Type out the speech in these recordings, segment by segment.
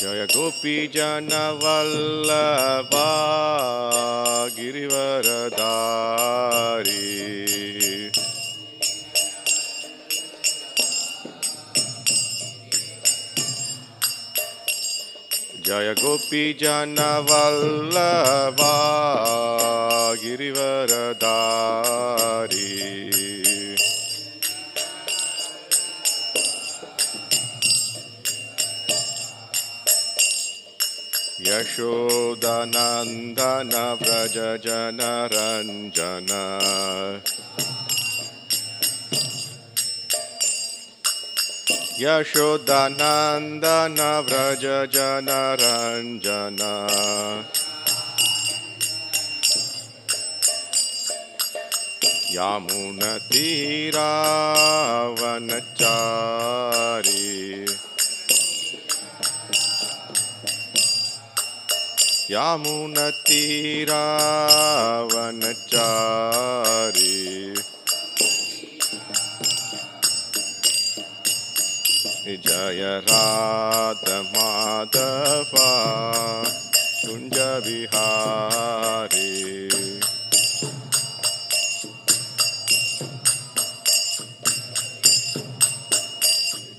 Jaya Gopi Jana Vallabha Girivaradari Jaya Gopi Jana Vallabha Girivaradari Yashodanandana Vraja Jana Ranjana Yashodanandana Vraja Jana Ranjana Yamuna Tira Vanachari Yamuna Tira Vanachari Jaya Radha Madhava Kunja Vihari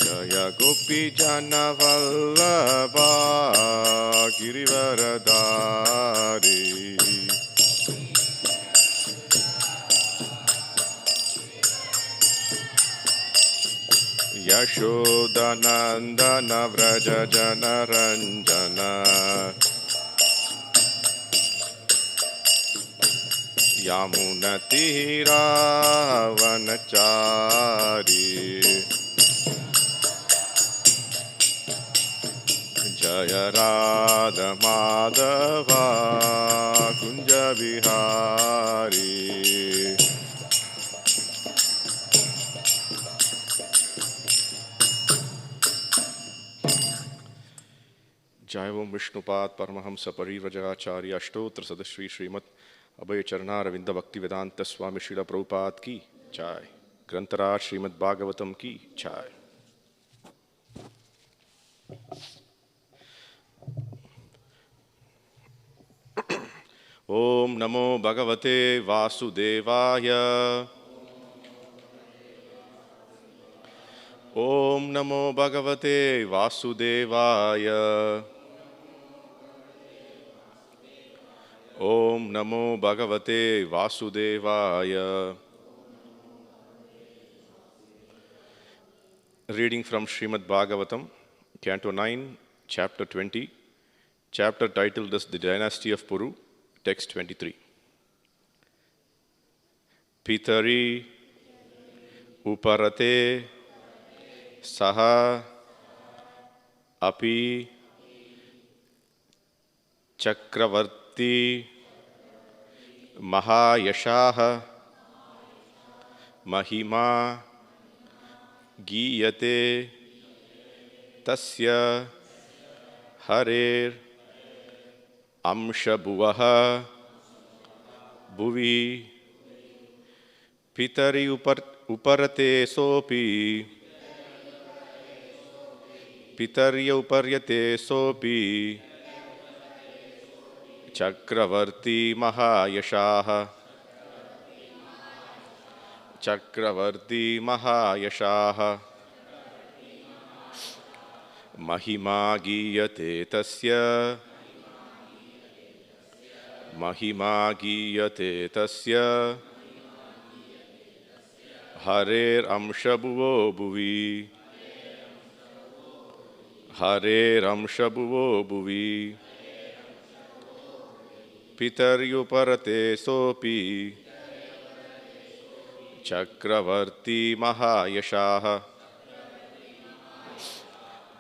Jaya Gopi Jana Vallabha Girivaradari Yashodanandana Vraja Jana Ranjana Yamuna Tira Vanachari Jaya Radha Madhava Kunja Vihari Jai Om Vishnupad Paramahamsa Parivrajacharya Ashtotra Sadashri Srimad Abhay Charanaravinda Bhaktivedanta Swami Srila Prabhupada ki Jai Grantaraj Srimad Bhagavatam ki Jai Om Namo Bhagavate Vasudevaya Om Namo Bhagavate Vasudevaya Om Namo Bhagavate Vasudevaya Reading from Srimad Bhagavatam, Canto 9, Chapter 20, chapter titled as The Dynasty of Puru, Text 23. Pitari Uparate Saha Api Chakravarti Mahayashaha Mahima Giyate Tasya Harer Amshabhuvaha Bhuvi Pitari Uparate Sopi Pitarya Uparyate Sopi Chakravarti Mahayashaha Chakravarti Mahayashaha Mahima Giyate Tasya Mahima Giyate Tasya Harer Amshabhuvo Bhuvi Harer Amshabhuvo Bhuvi Pitaryuparate Sopi Chakravarti Mahayashaha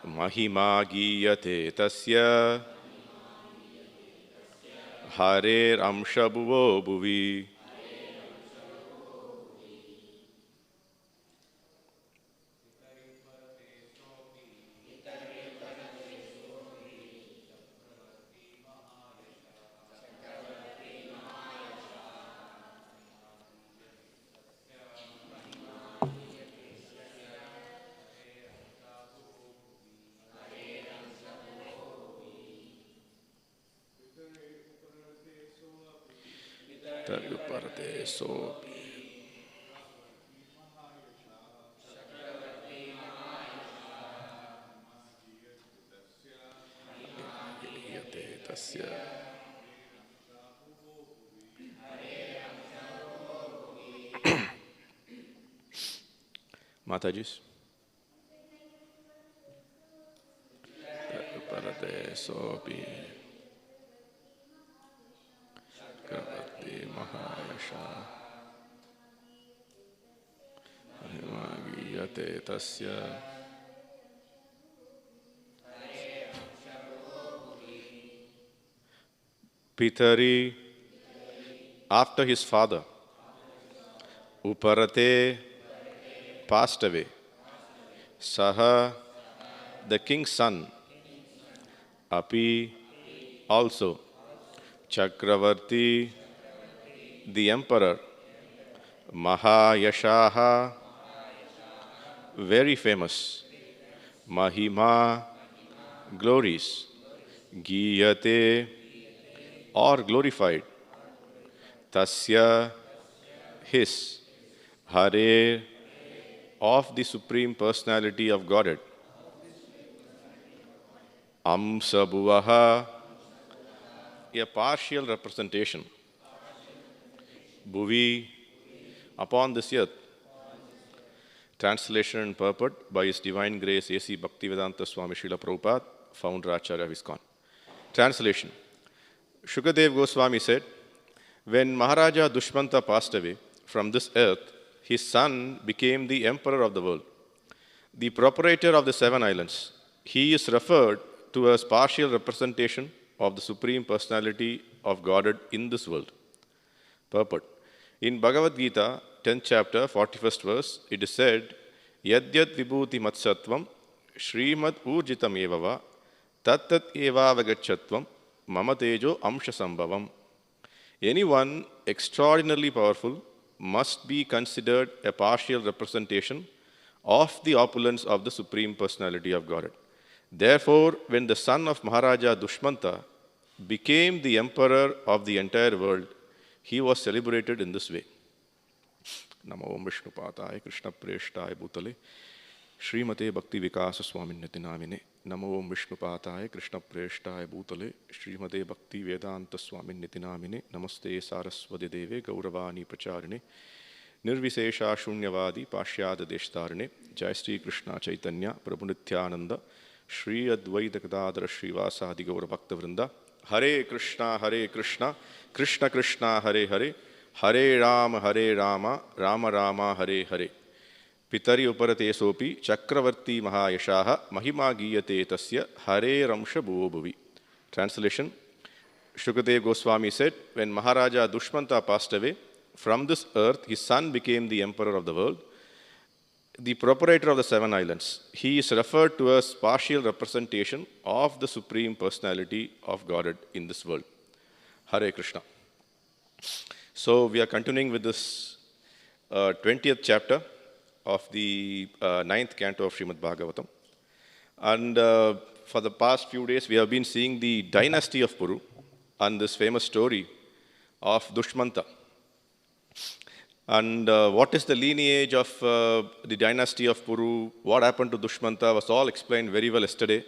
Mahima Giyate Tasya Harer Amshabhuvo Bhuvi Taruparate sopi. Giyate tasya. Matajis. Taruparate sopi. Chakravarti mahayasha. Giyate tasya. Pitari, after his father, Uparate, passed away. Saha, the king's son, Api, also. Chakravarti, the emperor, Mahayashaha, very famous. Mahima, glories. Giyate, or glorified. Tasya, his. Hare, of the Supreme Personality of Godhead. Amsabhuvaha, a partial representation. Bhuvi, upon this earth. Translation and purport by His Divine Grace A.C. Bhaktivedanta Swami Srila Prabhupada, founder Acharya Viscon. Translation. Shukadev Goswami said, when Maharaja Dushmanta passed away from this earth, his son became the emperor of the world, the proprietor of the 7 islands. He is referred to as partial representation of the Supreme Personality of Godhead in this world. Purport. In Bhagavad Gita, 10th chapter, 41st verse, it is said, Yadyat vibhuti matsattvam, Srimad urjitam evava, tattat evavagachatvam, mama tejo amsha sambhavam. Anyone extraordinarily powerful must be considered a partial representation of the opulence of the Supreme Personality of Godhead. Therefore, when the son of Maharaja Dushmanta became the emperor of the entire world, he was celebrated in this way. Namo Om Vishnupataya Krishna Preshtaya Bhutale Srimate Bhakti Vikasa Swaminiti Namine. Namo Om Vishnupataya Krishna Preshtaya Bhutale Srimate Bhakti Vedanta Swaminiti Namine. Namaste Saraswati Deve Gauravani Pracharine Nirvisesha Shunyavadi Pashyada Deshtarine. Jai Sri Krishna Chaitanya Prabhu Nityananda Shri Advaita Gadadhara Srivasadi Gaura Bhakta Vrinda. Hare Krishna, Krishna Krishna, Hare Hare, Hare Rama, Rama Rama, Hare Hare. Pitari uparate sopi, Chakravarti Mahayashaha, Mahima Giyate tasya, Hare Ramsha Bhuvi. Translation. Shukadev Goswami said, when Maharaja Dushmanta passed away, from this earth his son became the emperor of the world, the proprietor of the 7 islands. He is referred to as partial representation of the Supreme Personality of Godhead in this world. Hare Krishna. So we are continuing with this 20th chapter of the 9th canto of Srimad Bhagavatam. And for the past few days, we have been seeing the dynasty of Puru and this famous story of Dushmanta. And what is the lineage of the dynasty of Puru, what happened to Dushmanta was all explained very well yesterday.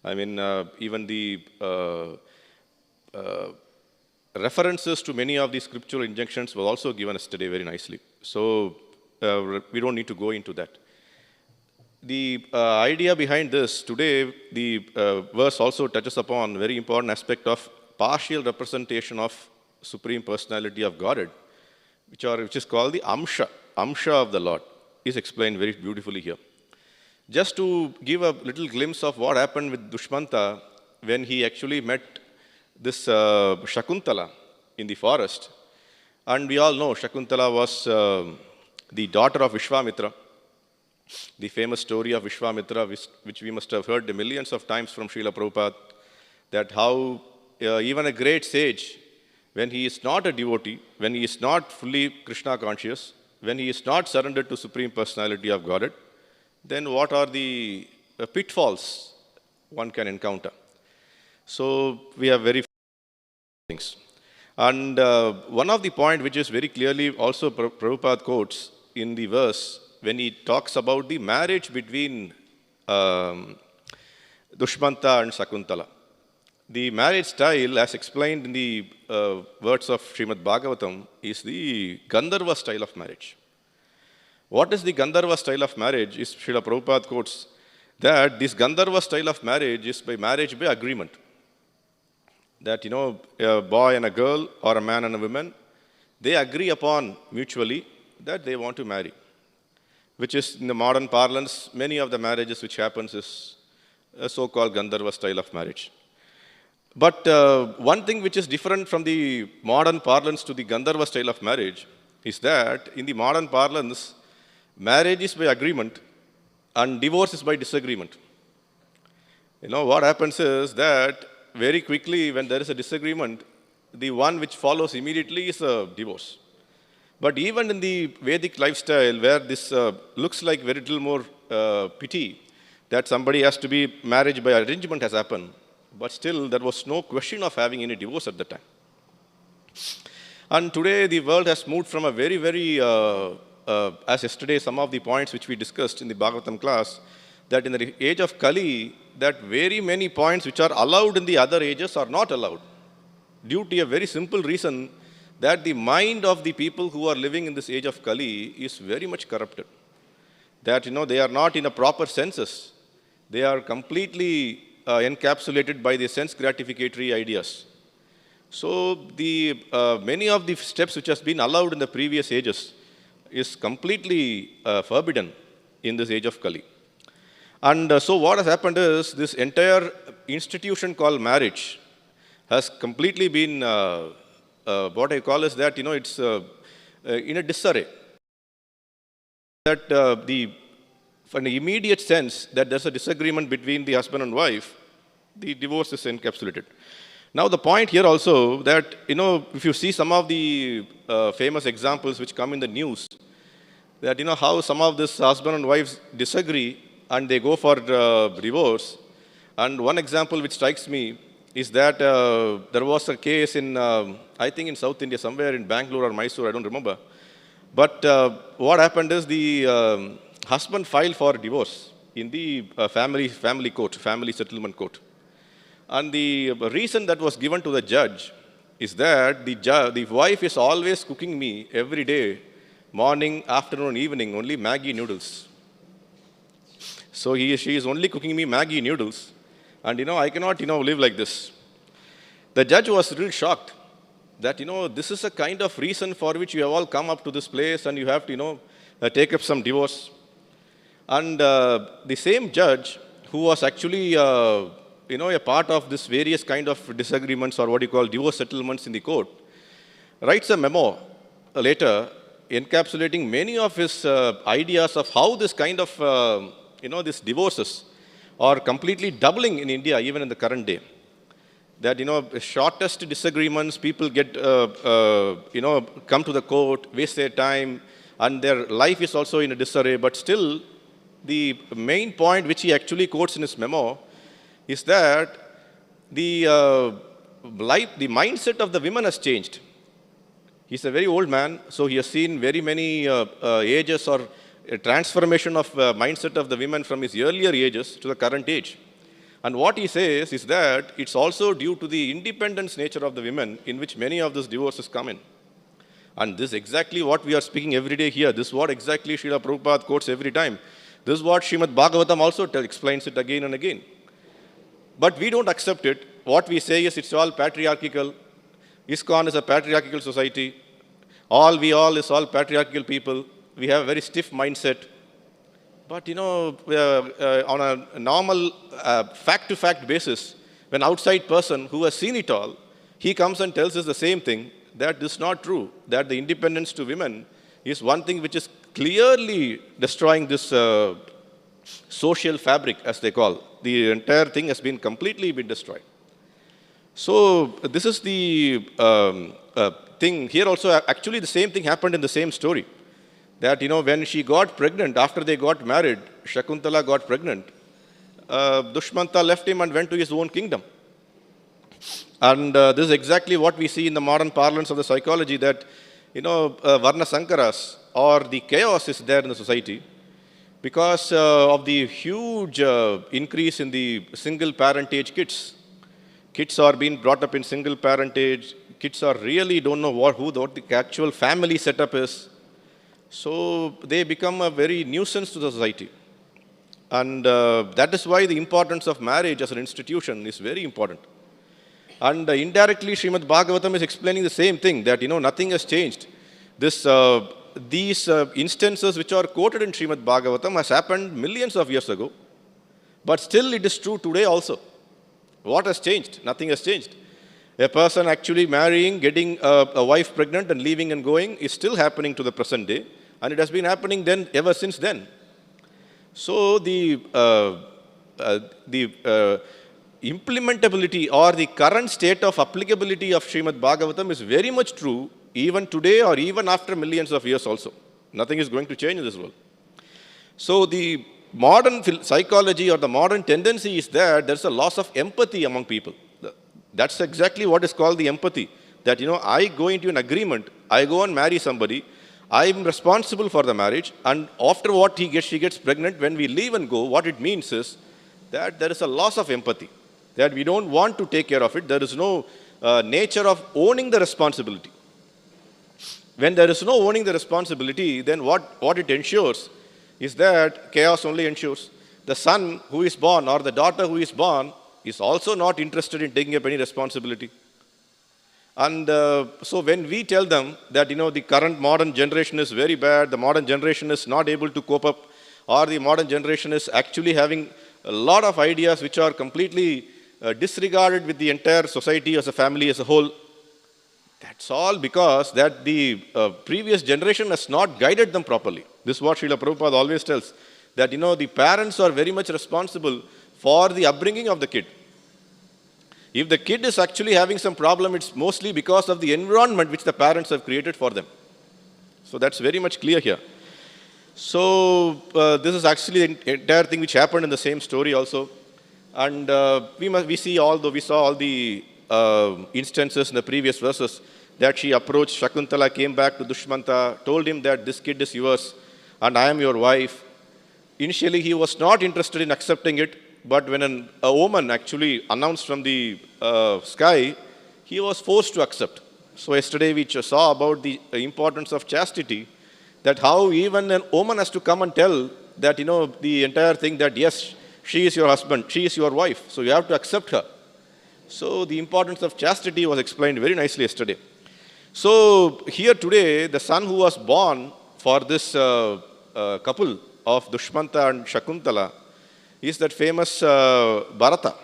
I mean, even the references to many of the scriptural injunctions were also given yesterday very nicely. So we don't need to go into that. The idea behind this, today the verse also touches upon a very important aspect of partial representation of Supreme Personality of Godhead, which is called the Amsha of the Lord, is explained very beautifully here. Just to give a little glimpse of what happened with Dushmanta when he actually met this Shakuntala in the forest. And we all know Shakuntala was the daughter of Vishwamitra, the famous story of Vishwamitra, which we must have heard millions of times from Srila Prabhupada, that how even a great sage, when he is not a devotee, when he is not fully Krishna conscious, when he is not surrendered to Supreme Personality of Godhead, then what are the pitfalls one can encounter? So we have very few things. And one of the point which is very clearly also Prabhupada quotes in the verse when he talks about the marriage between Dushmanta and Sakuntala. The marriage style, as explained in the words of Srimad Bhagavatam, is the Gandharva style of marriage. What is the Gandharva style of marriage? Is Srila Prabhupada quotes that this Gandharva style of marriage is by marriage by agreement. That, a boy and a girl or a man and a woman, they agree upon mutually that they want to marry. Which is, in the modern parlance, many of the marriages which happens is a so-called Gandharva style of marriage. But one thing which is different from the modern parlance to the Gandharva style of marriage is that in the modern parlance, marriage is by agreement and divorce is by disagreement. What happens is that very quickly when there is a disagreement, the one which follows immediately is a divorce. But even in the Vedic lifestyle where this looks like very little more pity, that somebody has to be marriage by arrangement has happened, but still there was no question of having any divorce at the time. And today the world has moved from a very, very, as yesterday some of the points which we discussed in the Bhagavatam class, that in the age of Kali, that very many points which are allowed in the other ages are not allowed. Due to a very simple reason that the mind of the people who are living in this age of Kali is very much corrupted. That, they are not in a proper senses. They are completely encapsulated by the sense gratificatory ideas. So the many of the steps which has been allowed in the previous ages is completely forbidden in this age of Kali. And so what has happened is this entire institution called marriage has completely been, what I call is that, it's in a disarray. That in the immediate sense that there's a disagreement between the husband and wife, the divorce is encapsulated. Now the point here also that, if you see some of the famous examples which come in the news, that, how some of this husband and wives disagree and they go for divorce. And one example which strikes me is that there was a case in, I think in South India, somewhere in Bangalore or Mysore, I don't remember. But what happened is the husband filed for divorce in the family court, family settlement court. And the reason that was given to the judge is that the wife is always cooking me every day, morning, afternoon, evening, only Maggi noodles. So she is only cooking me Maggi noodles. And, I cannot, live like this. The judge was really shocked that, this is a kind of reason for which you have all come up to this place and you have to, take up some divorce. And the same judge who was actually, a part of this various kind of disagreements or what you call divorce settlements in the court, writes a memo later encapsulating many of his ideas of how this kind of, these divorces are completely doubling in India even in the current day. That, shortest disagreements, people get, come to the court, waste their time, and their life is also in a disarray. But still, the main point which he actually quotes in his memo is that the mindset of the women has changed. He's a very old man, so he has seen very many ages or a transformation of mindset of the women from his earlier ages to the current age. And what he says is that it's also due to the independence nature of the women in which many of these divorces come in. And this is exactly what we are speaking every day here. This is what exactly Srila Prabhupada quotes every time. This is what Srimad Bhagavatam also explains it again and again. But we don't accept it. What we say is it's all patriarchal. ISKCON is a patriarchal society. We all is all patriarchal people. We have a very stiff mindset. But, on a normal fact-to-fact basis, when outside person who has seen it all, he comes and tells us the same thing, that this is not true, that the independence to women is one thing which is clearly destroying this social fabric, as they call. The entire thing has been completely destroyed. So this is the thing. Here also, actually the same thing happened in the same story. That, when she got pregnant, after they got married, Shakuntala got pregnant, Dushmanta left him and went to his own kingdom. And this is exactly what we see in the modern parlance of the psychology, that, Varna Sankaras, or the chaos is there in the society because of the huge increase in the single parentage kids. Kids are being brought up in single parentage. Kids are really don't know what the actual family setup is. So they become a very nuisance to the society. And that is why the importance of marriage as an institution is very important. And indirectly, Srimad Bhagavatam is explaining the same thing, that, nothing has changed. These instances which are quoted in Srimad Bhagavatam has happened millions of years ago. But still it is true today also. What has changed? Nothing has changed. A person actually marrying, getting a wife pregnant and leaving and going is still happening to the present day. And it has been happening then, ever since then. So the implementability or the current state of applicability of Srimad Bhagavatam is very much true even today or even after millions of years also. Nothing is going to change in this world. So the modern psychology or the modern tendency is that there's a loss of empathy among people. That's exactly what is called the empathy. That, I go into an agreement, I go and marry somebody, I'm responsible for the marriage, and after what she gets pregnant, when we leave and go, what it means is that there is a loss of empathy, that we don't want to take care of it. There is no nature of owning the responsibility. When there is no owning the responsibility, then what it ensures is that chaos only ensures. The son who is born or the daughter who is born is also not interested in taking up any responsibility. And so when we tell them that, the current modern generation is very bad, the modern generation is not able to cope up, or the modern generation is actually having a lot of ideas which are completely disregarded with the entire society as a family as a whole, that's all because that the previous generation has not guided them properly. This is what Srila Prabhupada always tells, that, the parents are very much responsible for the upbringing of the kid. If the kid is actually having some problem, it's mostly because of the environment which the parents have created for them. So that's very much clear here. So this is actually the entire thing which happened in the same story also. And we saw all the instances in the previous verses, that she approached Shakuntala, came back to Dushmanta, told him that this kid is yours and I am your wife. Initially he was not interested in accepting it, but when a woman actually announced from the sky, he was forced to accept. So yesterday we saw about the importance of chastity, that how even a woman has to come and tell that, the entire thing, that yes, she is your husband, she is your wife, so you have to accept her. So the importance of chastity was explained very nicely yesterday. So here today, the son who was born for this couple of Dushmanta and Shakuntala is that famous Bharata.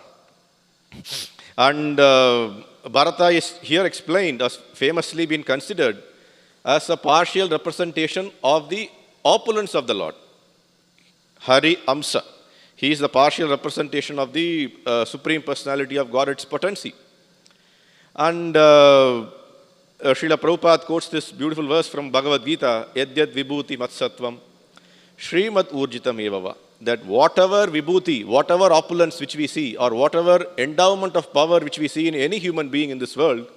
And Bharata is here explained as famously been considered as a partial representation of the opulence of the Lord. Hari Amsa. He is the partial representation of the Supreme Personality of God, its potency. And Srila Prabhupada quotes this beautiful verse from Bhagavad Gita, Yadyad Vibhuti Matsattvam, Srimad Urjitam Evava. That whatever vibhuti, whatever opulence which we see, or whatever endowment of power which we see in any human being in this world,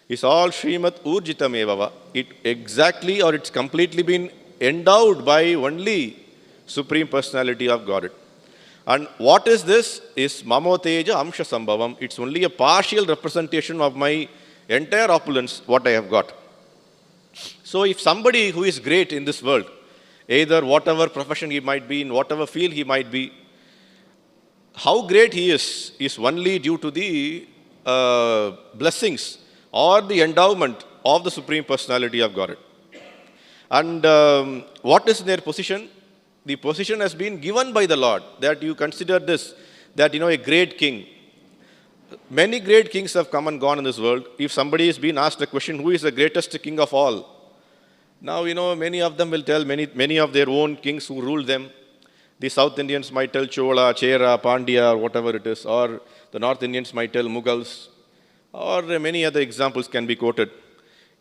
is all Srimad Urjitam Evava. It exactly or it's completely been endowed by only Supreme Personality of Godhead. And what is this? Is Mamoteja Amsha Sambhavam. It's only a partial representation of my entire opulence, what I have got. So if somebody who is great in this world, either whatever profession he might be, in whatever field he might be, how great he is only due to the blessings or the endowment of the Supreme Personality of Godhead. And what is their position? The position has been given by the Lord, that you consider this, that, a great king. Many great kings have come and gone in this world. If somebody is being asked a question, who is the greatest king of all? Now, many of them will tell many of their own kings who ruled them. The South Indians might tell Chola, Chera, Pandya, or whatever it is, or the North Indians might tell Mughals, or many other examples can be quoted.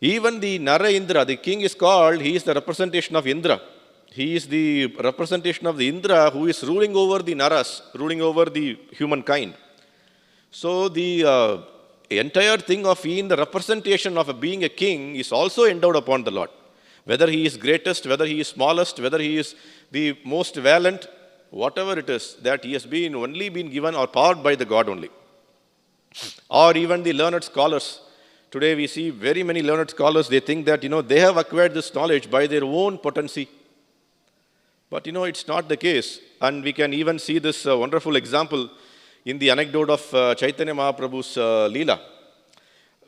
Even the Nara Indra, the king is called, he is the representation of Indra. He is the representation of the Indra who is ruling over the Naras, ruling over the humankind. So the entire thing of being the representation of being a king is also endowed upon the Lord. Whether he is greatest, whether he is smallest, whether he is the most valiant, whatever it is, that he has only been given or powered by the God only. Or even the learned scholars. Today we see very many learned scholars, they think that, they have acquired this knowledge by their own potency. But, it's not the case. And we can even see this wonderful example in the anecdote of Chaitanya Mahaprabhu's Leela.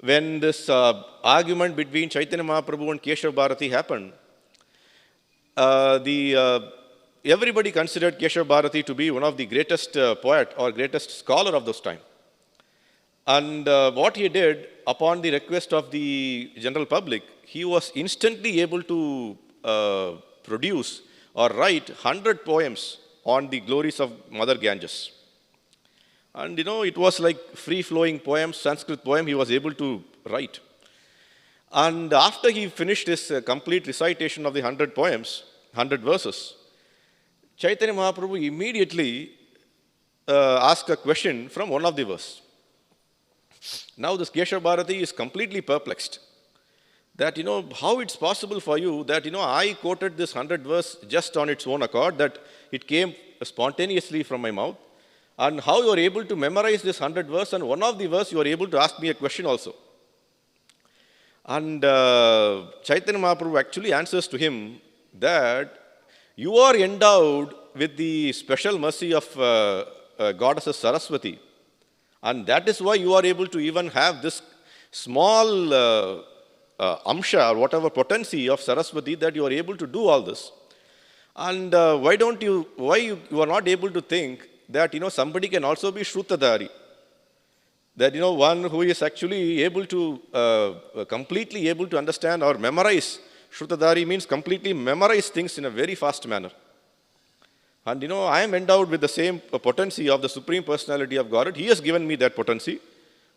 When this argument between Chaitanya Mahaprabhu and Keshav Bharati happened, everybody considered Keshav Bharati to be one of the greatest poet or greatest scholar of those time. And what he did, upon the request of the general public, he was instantly able to produce or write 100 poems on the glories of Mother Ganges. And it was like free-flowing poems, Sanskrit poem he was able to write. And after he finished his complete recitation of the 100 poems, 100 verses, Chaitanya Mahaprabhu immediately asked a question from one of the verses. Now this Keshav Bharati is completely perplexed. That, how it's possible for you that, I quoted this 100 verse just on its own accord, that it came spontaneously from my mouth. And how you are able to memorize this 100 verse, and one of the verse you are able to ask me a question also. And Chaitanya Mahaprabhu actually answers to him that you are endowed with the special mercy of goddess Saraswati. And that is why you are able to even have this small amsha or whatever potency of Saraswati, that you are able to do all this. And why you are not able to think that, somebody can also be Shrutadhari. That, one who is actually able to, completely able to understand or memorize. Shrutadhari means completely memorize things in a very fast manner. And, I am endowed with the same potency of the Supreme Personality of Godhead. He has given me that potency.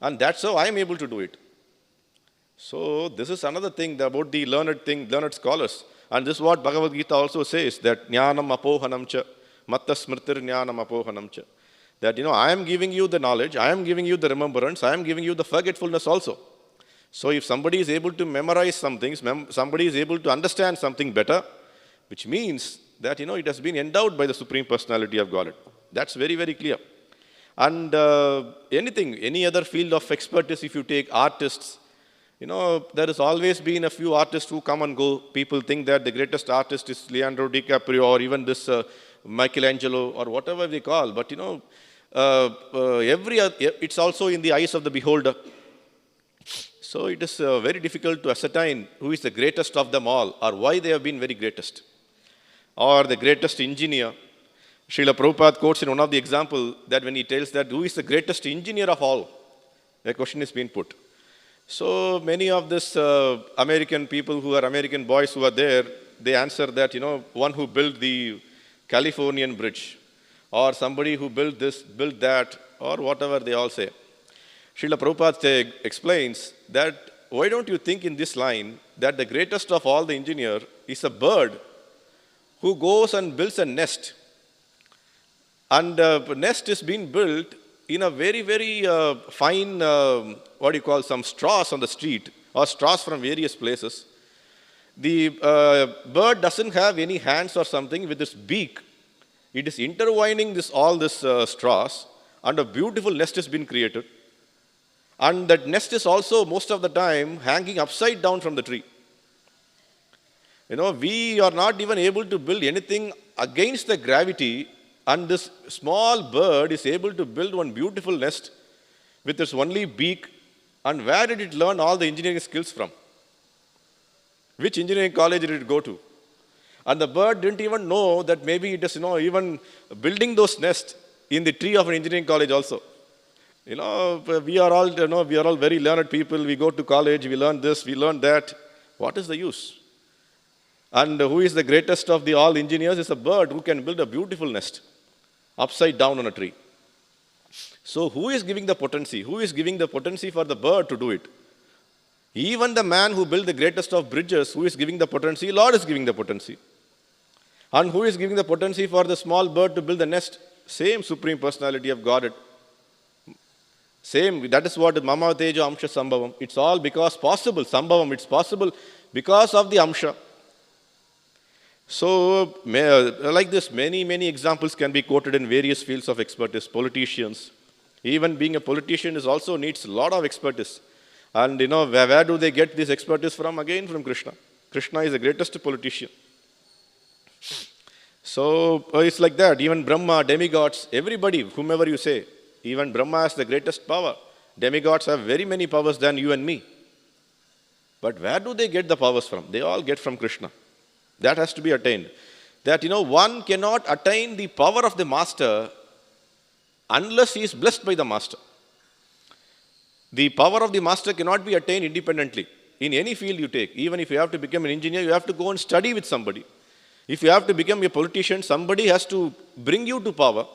And that's how I am able to do it. So, this is another thing about the learned scholars. And this is what Bhagavad Gita also says, that jnanam apohanam cha. Matta smritir jnanam apohanam cha. That, I am giving you the knowledge, I am giving you the remembrance, I am giving you the forgetfulness also. So if somebody is able to memorize some things, somebody is able to understand something better, which means that, it has been endowed by the Supreme Personality of Godhead. That's very, very clear. And any other field of expertise, if you take artists, there has always been a few artists who come and go. People think that the greatest artist is Leonardo DiCaprio or even this Michelangelo or whatever they call. But, it's also in the eyes of the beholder. So it is very difficult to ascertain who is the greatest of them all or why they have been very greatest. Or the greatest engineer. Srila Prabhupada quotes in one of the examples that when he tells that who is the greatest engineer of all, a question is being put. So many of this American people who are American boys who are there, they answer that, one who built the Californian bridge, or somebody who built this, built that, or whatever they all say. Srila Prabhupada explains that why don't you think in this line that the greatest of all the engineer is a bird who goes and builds a nest. And the nest is being built in a very, very fine, some straws on the street, or straws from various places. The bird doesn't have any hands or something with its beak. It is intertwining all this straws, and a beautiful nest has been created. And that nest is also, most of the time, hanging upside down from the tree. We are not even able to build anything against the gravity, and this small bird is able to build one beautiful nest with its only beak. And where did it learn all the engineering skills from? Which engineering college did it go to? And the bird didn't even know that maybe it is, even building those nests in the tree of an engineering college also. We are all very learned people. We go to college, we learn this, we learn that. What is the use? And who is the greatest of all engineers is a bird who can build a beautiful nest upside down on a tree. So who is giving the potency? Who is giving the potency for the bird to do it? Even the man who built the greatest of bridges, who is giving the potency? Lord is giving the potency. And who is giving the potency for the small bird to build the nest? Same Supreme Personality of Godhead. Same, that is what Mama Tejo Amsha Sambhavam. It's all because possible. Sambhavam, it's possible because of the Amsha. So, like this, many examples can be quoted in various fields of expertise. Politicians, even being a politician is also needs a lot of expertise. And where do they get this expertise from? Again, from Krishna. Krishna is the greatest politician. So, it's like that. Even Brahma, demigods, everybody, whomever you say, even Brahma has the greatest power. Demigods have very many powers than you and me. But where do they get the powers from? They all get from Krishna. That has to be attained. That, one cannot attain the power of the master unless he is blessed by the master. The power of the master cannot be attained independently. In any field you take, even if you have to become an engineer, you have to go and study with somebody. If you have to become a politician, somebody has to bring you to power.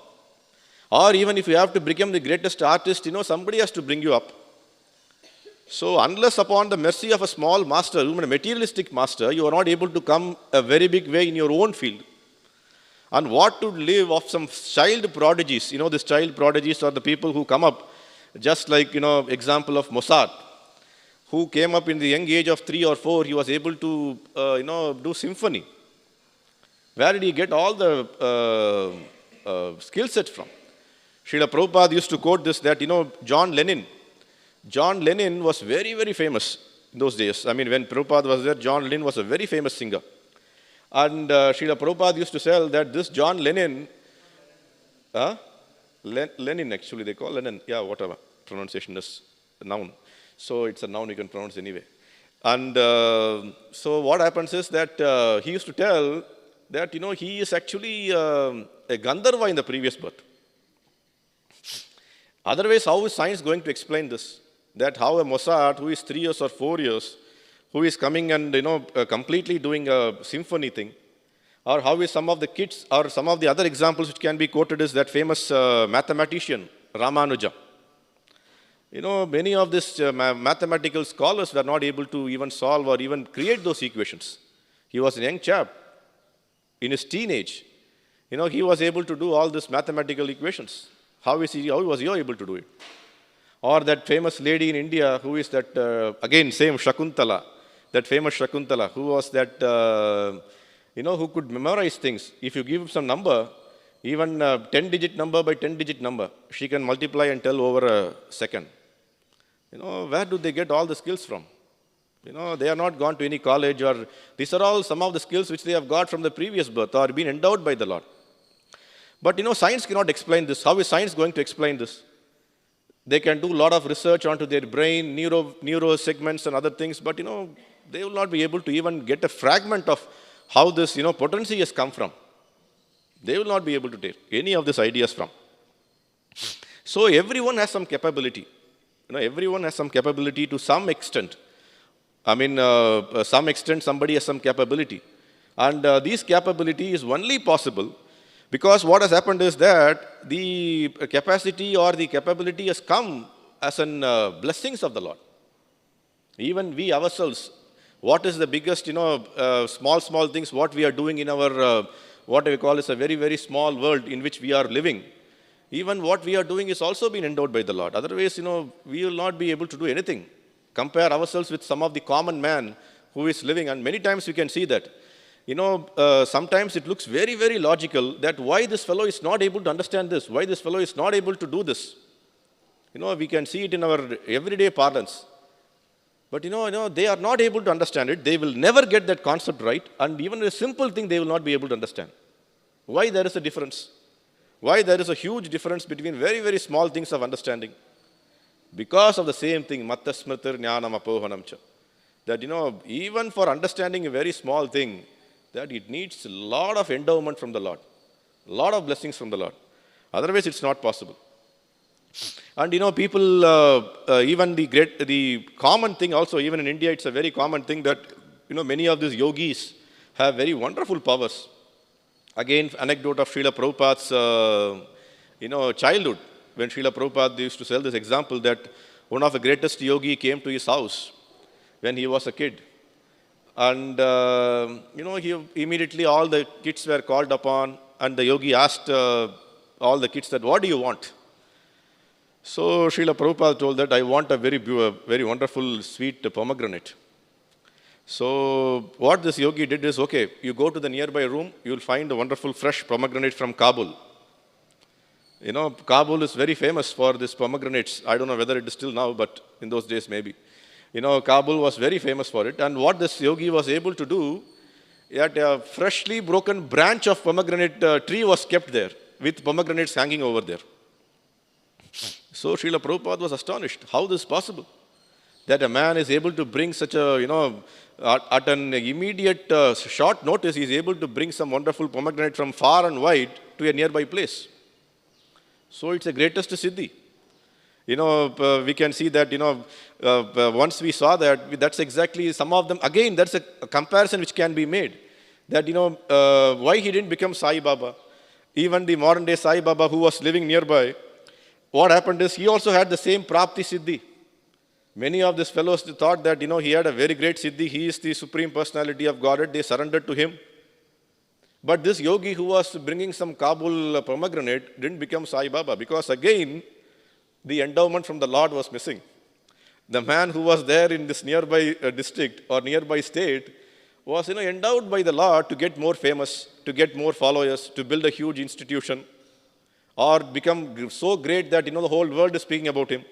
Or even if you have to become the greatest artist, somebody has to bring you up. So unless upon the mercy of a small master, even a materialistic master, you are not able to come a very big way in your own field. And what to live of some child prodigies? These child prodigies are the people who come up, just like, example of Mozart, who came up in the young age of 3 or 4, he was able to, do symphony. Where did he get all the skill set from? Srila Prabhupada used to quote this, that, John Lennon was very, very famous in those days. I mean, when Prabhupada was there, John Lennon was a very famous singer. And Srila Prabhupada used to say that this John Lennon, Lenin actually, they call Lennon, yeah, whatever, pronunciation is a noun. So it's a noun you can pronounce anyway. And so what happens is that he used to tell that, he is actually a Gandharva in the previous birth. Otherwise, how is science going to explain this? That how a Mozart, who is 3 years or 4 years, who is coming and, completely doing a symphony thing, or how is some of the kids, or some of the other examples which can be quoted is that famous mathematician, Ramanuja. Many of these mathematical scholars were not able to even solve or even create those equations. He was a young chap, in his teenage. He was able to do all these mathematical equations. How was he able to do it? Or that famous lady in India, who is that, again, same Shakuntala, that famous Shakuntala, who was that, who could memorize things. If you give some number, even 10-digit number by 10-digit number, she can multiply and tell over a second. Where do they get all the skills from? They are not gone to any college, or these are all some of the skills which they have got from the previous birth or been endowed by the Lord. But science cannot explain this. How is science going to explain this? They can do a lot of research onto their brain, neuro segments and other things, but they will not be able to even get a fragment of how this potency has come from. They will not be able to take any of these ideas from. So everyone has some capability. Everyone has some capability to some extent. I mean, some extent somebody has some capability. And this capability is only possible because what has happened is that the capacity or the capability has come as an blessings of the Lord. Even we ourselves, what is the biggest, small things, what we are doing in our, what we call is a very, very small world in which we are living. Even what we are doing is also being endowed by the Lord. Otherwise, we will not be able to do anything. Compare ourselves with some of the common man who is living, and many times we can see that. Sometimes it looks very, very logical that why this fellow is not able to understand this, why this fellow is not able to do this. We can see it in our everyday parlance. But they are not able to understand it. They will never get that concept right, and even a simple thing they will not be able to understand. Why there is a difference? Why there is a huge difference between very, very small things of understanding? Because of the same thing, matta smritir jnanam apohanam cha. That, even for understanding a very small thing, that it needs a lot of endowment from the Lord, a lot of blessings from the Lord. Otherwise, it's not possible. And, people, even the common thing also, even in India, it's a very common thing that, many of these yogis have very wonderful powers. Again, anecdote of Srila Prabhupada's, childhood. When Srila Prabhupada used to tell this example that one of the greatest yogi came to his house when he was a kid. And, he immediately all the kids were called upon, and the yogi asked all the kids that, what do you want? So Srila Prabhupada told that I want a very wonderful sweet pomegranate. So what this yogi did is, okay, you go to the nearby room, you'll find a wonderful fresh pomegranate from Kabul. Kabul is very famous for this pomegranates. I don't know whether it is still now, but in those days maybe. Kabul was very famous for it. And what this yogi was able to do, that a freshly broken branch of pomegranate tree was kept there with pomegranates hanging over there. So Srila Prabhupada was astonished. How this is possible? That a man is able to bring such a, at an immediate short notice, he is able to bring some wonderful pomegranate from far and wide to a nearby place. So it's the greatest siddhi. We can see that, once we saw that, that's exactly some of them. Again, that's a comparison which can be made. That, why he didn't become Sai Baba. Even the modern day Sai Baba who was living nearby, what happened is he also had the same Prapti Siddhi. Many of these fellows thought that, he had a very great Siddhi. He is the Supreme Personality of Godhead. They surrendered to him. But this yogi who was bringing some Kabul pomegranate didn't become Sai Baba because again, the endowment from the Lord was missing. The man who was there in this nearby district or nearby state was, endowed by the Lord to get more famous, to get more followers, to build a huge institution, or become so great that, the whole world is speaking about him.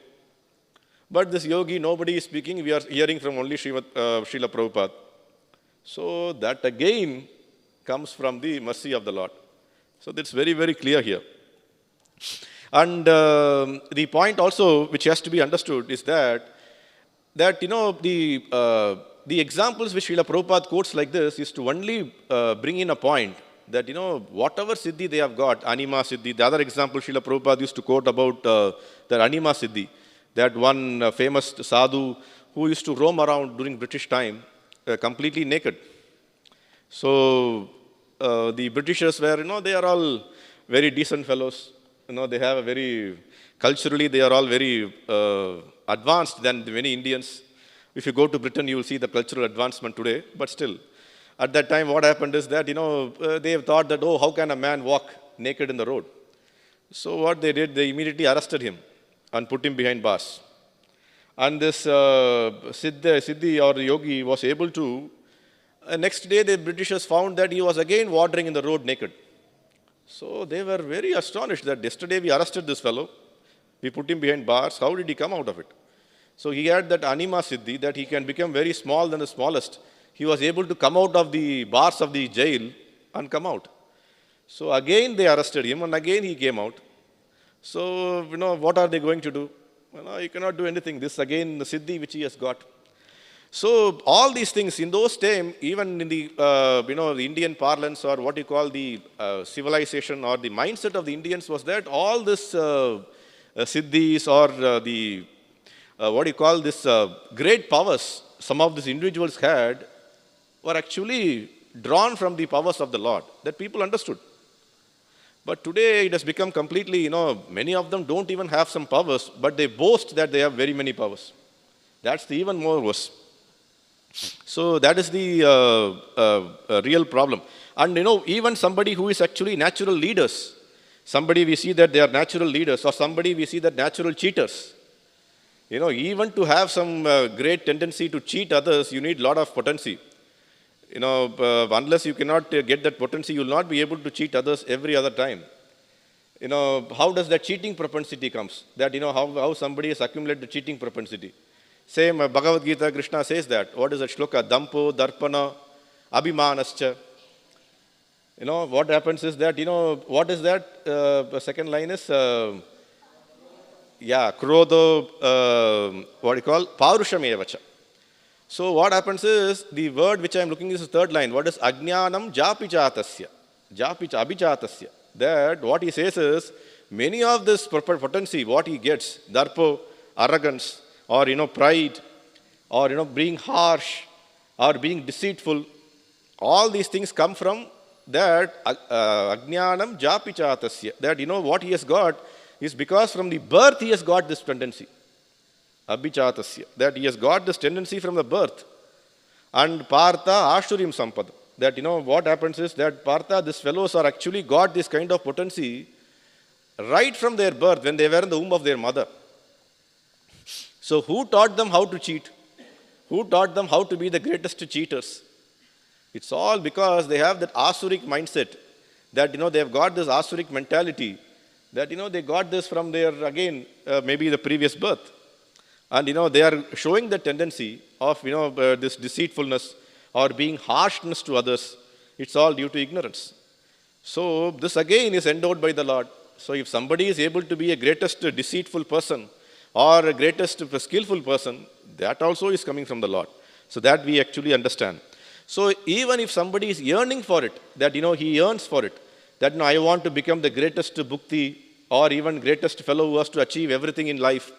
But this yogi, nobody is speaking. We are hearing from only Srila Prabhupada. So that again comes from the mercy of the Lord. So that's very, very clear here. And the point also which has to be understood is that the examples which Srila Prabhupada quotes like this is to only bring in a point that, whatever siddhi they have got, anima siddhi, the other example Srila Prabhupada used to quote about that anima siddhi, that one famous sadhu who used to roam around during British time completely naked. So the Britishers were, they are all very decent fellows. They have a very, culturally they are all very advanced than many Indians. If you go to Britain, you will see the cultural advancement today, but still. At that time, what happened is that, they have thought that, oh, how can a man walk naked in the road? So what they did, they immediately arrested him and put him behind bars. And this siddhi or yogi was able to, next day the Britishers found that he was again wandering in the road naked. So they were very astonished that yesterday we arrested this fellow, we put him behind bars, how did he come out of it? So he had that anima siddhi, that he can become very small than the smallest. He was able to come out of the bars of the jail and come out. So again they arrested him and again he came out. So, what are they going to do? You cannot do anything. This again the siddhi which he has got. So all these things in those times, even in the, the Indian parlance or what you call the civilization or the mindset of the Indians was that all this siddhis or the, what you call this great powers some of these individuals had were actually drawn from the powers of the Lord, that people understood. But today it has become completely, many of them don't even have some powers, but they boast that they have very many powers. That's the even more worse. So that is the real problem. And even somebody who is actually natural leaders, somebody we see that they are natural leaders, or somebody we see that natural cheaters. Even to have some great tendency to cheat others, you need a lot of potency. Unless you cannot get that potency, you will not be able to cheat others every other time. How does that cheating propensity comes? That, how somebody has accumulated the cheating propensity. Same Bhagavad Gita, Krishna says that. What is that shloka? Dampo, Darpana, Abhimanascha. What happens is that, what is that? The second line is, Krodho, what do you call? Paurushamevacha. So what happens is, the word which I am looking is the third line. What is Ajnanam Japichatasya? Abhichatasya. That what he says is, many of this potency, what he gets, darpo, arrogance, or pride, or being harsh, or being deceitful, all these things come from that Ajnanam Japichatasya. That what he has got is because from the birth he has got this tendency. Abhichatasya, that he has got this tendency from the birth. And Partha Ashurim Sampad, that what happens is that Partha, these fellows are actually got this kind of potency right from their birth, when they were in the womb of their mother. So who taught them how to cheat? Who taught them how to be the greatest cheaters? It's all because they have that asuric mindset, that, they've got this asuric mentality, that, they got this from their, again, maybe the previous birth. And, they are showing the tendency of, this deceitfulness or being harshness to others. It's all due to ignorance. So this again is endowed by the Lord. So if somebody is able to be a greatest deceitful person or a greatest skillful person, that also is coming from the Lord. So that we actually understand. So even if somebody is yearning for it, that, he yearns for it, that, I want to become the greatest bhukti or even greatest fellow who has to achieve everything in life.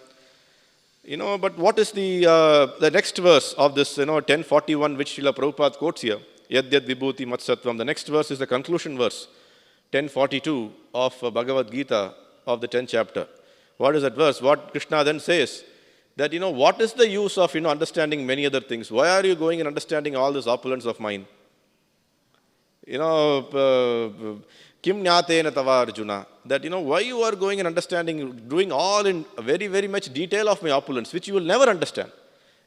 But what is the next verse of this, 1041, which Srila Prabhupada quotes here? Yad yad vibhuti matsattvam. The next verse is the conclusion verse, 1042 of Bhagavad Gita of the 10th chapter. What is that verse? What Krishna then says, that, what is the use of, understanding many other things? Why are you going and understanding all this opulence of mine? Kim nyatena tava Arjuna. That, why you are going and understanding, doing all in very, very much detail of my opulence, which you will never understand.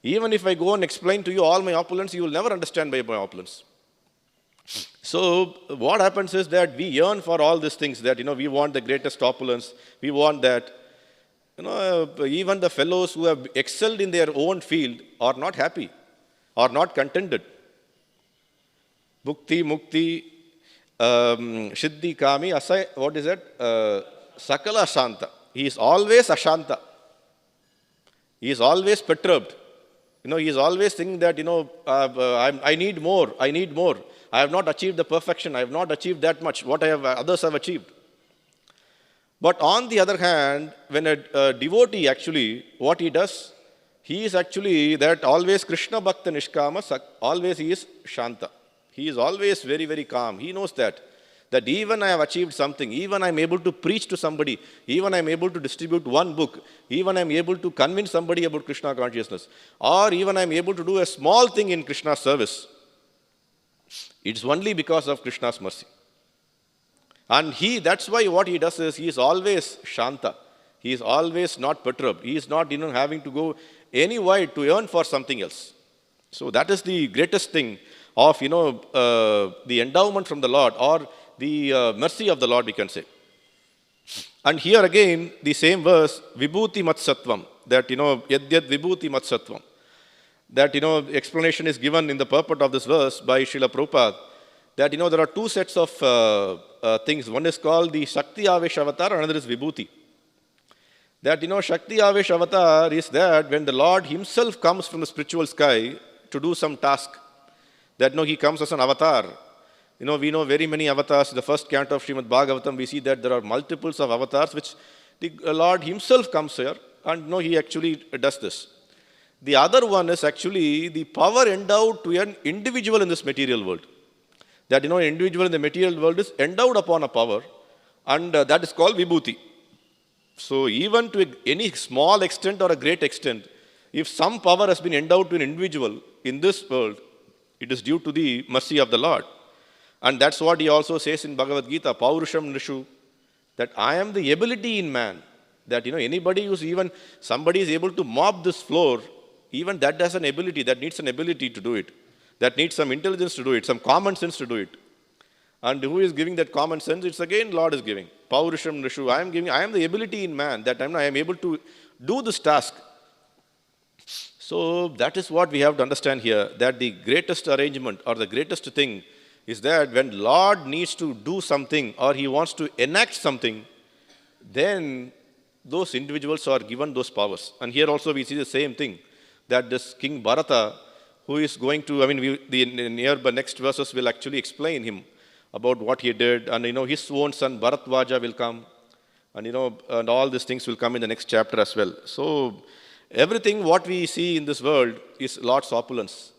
Even if I go and explain to you all my opulence, you will never understand my opulence. So what happens is that we yearn for all these things, that, we want the greatest opulence, we want that. Even the fellows who have excelled in their own field are not happy, are not contented. Bhukti, mukti, Siddhi, Kami, Asai, what is that? Sakala Ashanta. He is always Ashanta. He is always perturbed. He is always thinking that, I need more, I need more. I have not achieved the perfection, I have not achieved that much, what others have achieved. But on the other hand, when a devotee actually, what he does, he is actually that always Krishna Bhakta Nishkama, always he is Shanta. He is always very, very calm. He knows that even I have achieved something, even I am able to preach to somebody, even I am able to distribute one book, even I am able to convince somebody about Krishna consciousness, or even I am able to do a small thing in Krishna's service, it's only because of Krishna's mercy. And that's why what he does is, he is always Shanta. He is always not perturbed. He is not, having to go anywhere to earn for something else. So that is the greatest thing of, the endowment from the Lord, or the mercy of the Lord, we can say. And here again, the same verse, Vibhuti Matsattvam, that, Yad yad Vibhuti Matsattvam. That, explanation is given in the purport of this verse by Srila Prabhupada, that, there are two sets of things. One is called the Shakti Avesh Avatar, another is Vibhuti. That, Shakti Avesh Avatar is that when the Lord himself comes from the spiritual sky to do some task, that, he comes as an avatar. We know very many avatars. In the first canto of Srimad Bhagavatam, we see that there are multiples of avatars, which the Lord himself comes here, and, he actually does this. The other one is actually the power endowed to an individual in this material world. That, an individual in the material world is endowed upon a power, and that is called Vibhuti. So even to any small extent or a great extent, if some power has been endowed to an individual in this world, it is due to the mercy of the Lord. And that's what he also says in Bhagavad Gita, Paurusham Nishu, that I am the ability in man. That, anybody who's even, somebody is able to mop this floor, even that has an ability, that needs an ability to do it. That needs some intelligence to do it, some common sense to do it. And who is giving that common sense? It's again Lord is giving. Paurusham Nishu, I am the ability in man, that I am able to do this task. So that is what we have to understand here, that the greatest arrangement or the greatest thing is that when Lord needs to do something or he wants to enact something, then those individuals are given those powers. And here also we see the same thing, that this King Bharata, who is going to, the nearby next verses will actually explain him about what he did, and his own son Bharatvaja will come, and and all these things will come in the next chapter as well. So everything what we see in this world is Lord's opulence.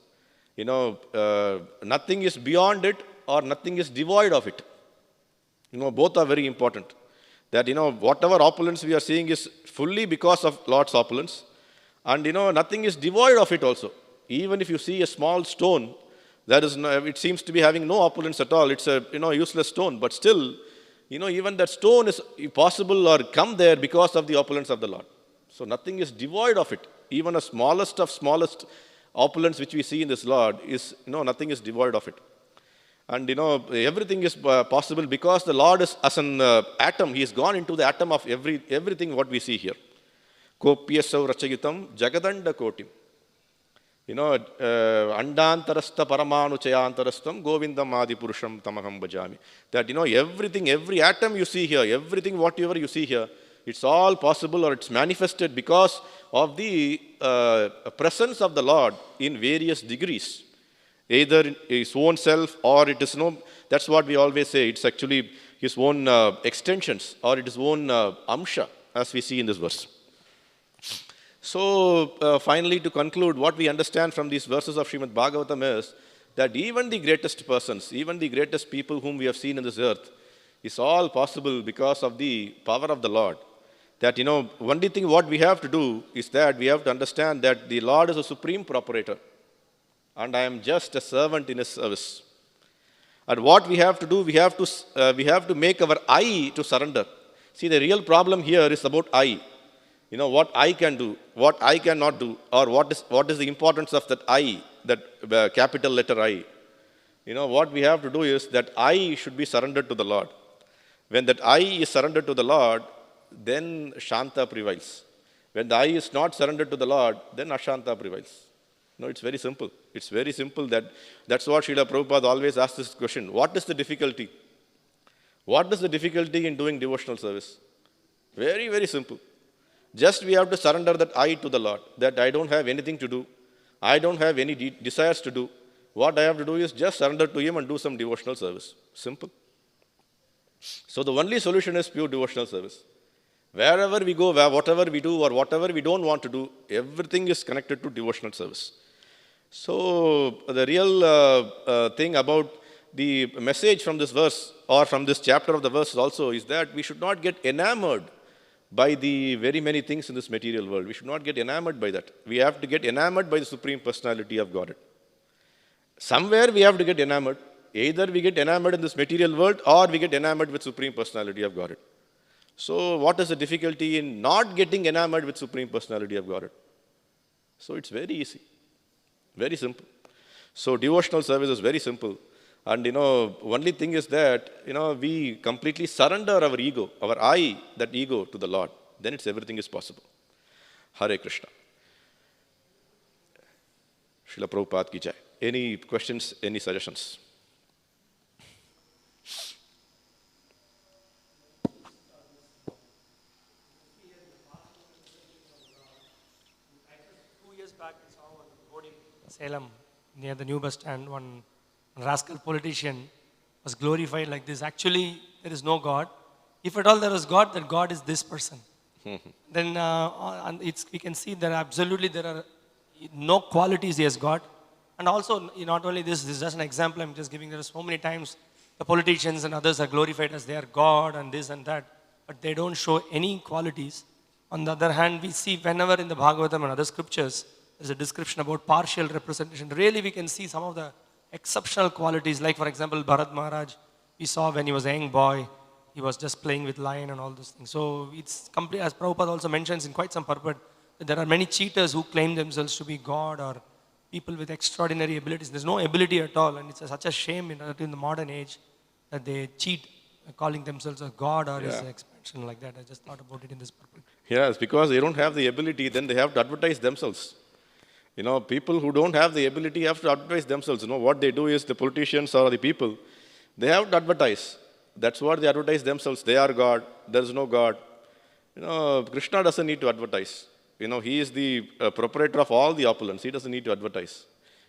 Nothing is beyond it or nothing is devoid of it. Both are very important. That, whatever opulence we are seeing is fully because of Lord's opulence. And, nothing is devoid of it also. Even if you see a small stone, it seems to be having no opulence at all. It's a, useless stone. But still, even that stone is possible or come there because of the opulence of the Lord. So nothing is devoid of it. Even a smallest of smallest opulence which we see in this Lord is, nothing is devoid of it. And, everything is possible because the Lord is as an atom. He has gone into the atom of everything what we see here. Kopyasav rachayitam jagadanda kotim. Andantarastha paramanu chayantarastham govindam adipurusham tamaham bhajami. That, everything, every atom you see here, everything whatever you see here, it's all possible or it's manifested because of the presence of the Lord in various degrees. Either his own self or it is that's what we always say, it's actually his own extensions or it is own amsha, as we see in this verse. So, finally, to conclude, what we understand from these verses of Srimad Bhagavatam is that even the greatest persons, even the greatest people whom we have seen in this earth, is all possible because of the power of the Lord. That, only thing what we have to do is that we have to understand that the Lord is a supreme proprietor and I am just a servant in his service. And what we have to do, we have to make our I to surrender. See, the real problem here is about I. What I can do, what I cannot do, or what is the importance of that I, that capital letter I. What we have to do is that I should be surrendered to the Lord. When that I is surrendered to the Lord, then Shanta prevails. When the I is not surrendered to the Lord, then Ashanta prevails. It's very simple. It's very simple. That's what Srila Prabhupada always asks this question. What is the difficulty? What is the difficulty in doing devotional service? Very, very simple. Just we have to surrender that I to the Lord, that I don't have anything to do. I don't have any desires to do. What I have to do is just surrender to Him and do some devotional service. Simple. So the only solution is pure devotional service. Wherever we go, whatever we do or whatever we don't want to do, everything is connected to devotional service. So the real thing about the message from this verse or from this chapter of the verse also is that we should not get enamored by the very many things in this material world. We should not get enamored by that. We have to get enamored by the Supreme Personality of Godhead. Somewhere we have to get enamored. Either we get enamored in this material world or we get enamored with Supreme Personality of Godhead. So what is the difficulty in not getting enamored with Supreme Personality of Godhead? So it's very easy. Very simple. So devotional service is very simple. And, only thing is that, we completely surrender our ego, our I, that ego to the Lord. Then everything is possible. Hare Krishna. Srila Prabhupada ki jai. Any questions, any suggestions? Back I saw on the board in Salem near the new bus stand, one rascal politician was glorified like this. Actually, there is no God. If at all there is God, then God is this person. Then we can see that absolutely there are no qualities he has got. And also, not only this is just an example I'm just giving. There are so many times the politicians and others are glorified as they are God and this and that, but they don't show any qualities. On the other hand, we see whenever in the Bhagavatam and other scriptures, there's a description about partial representation. Really, we can see some of the exceptional qualities. Like, for example, Bharat Maharaj, we saw when he was a young boy, he was just playing with lion and all those things. So it's complete, as Prabhupada also mentions in quite some purport, that there are many cheaters who claim themselves to be God or people with extraordinary abilities. There's no ability at all, and it's such a shame in the modern age that they cheat, calling themselves a God or his expansion like that. I just thought about it in this purport. Yes, because they don't have the ability, then they have to advertise themselves. People who don't have the ability have to advertise themselves. What they do is the politicians or the people, they have to advertise. That's what they advertise themselves. They are God. There is no God. Krishna doesn't need to advertise. He is the proprietor of all the opulence. He doesn't need to advertise.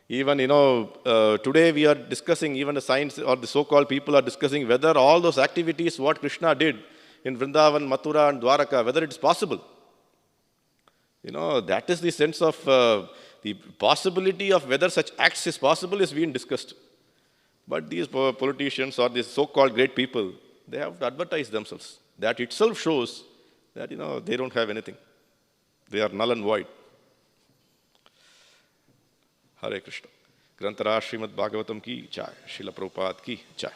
Even, today we are discussing, even the science or the so-called people are discussing whether all those activities, what Krishna did in Vrindavan, Mathura and Dwaraka, whether it's possible. That is the sense of the possibility of whether such acts is possible is being discussed. But these politicians or these so-called great people, they have to advertise themselves. That itself shows that, they don't have anything. They are null and void. Hare Krishna. Grantara Srimad Bhagavatam ki jai. Srila Prabhupada ki jai.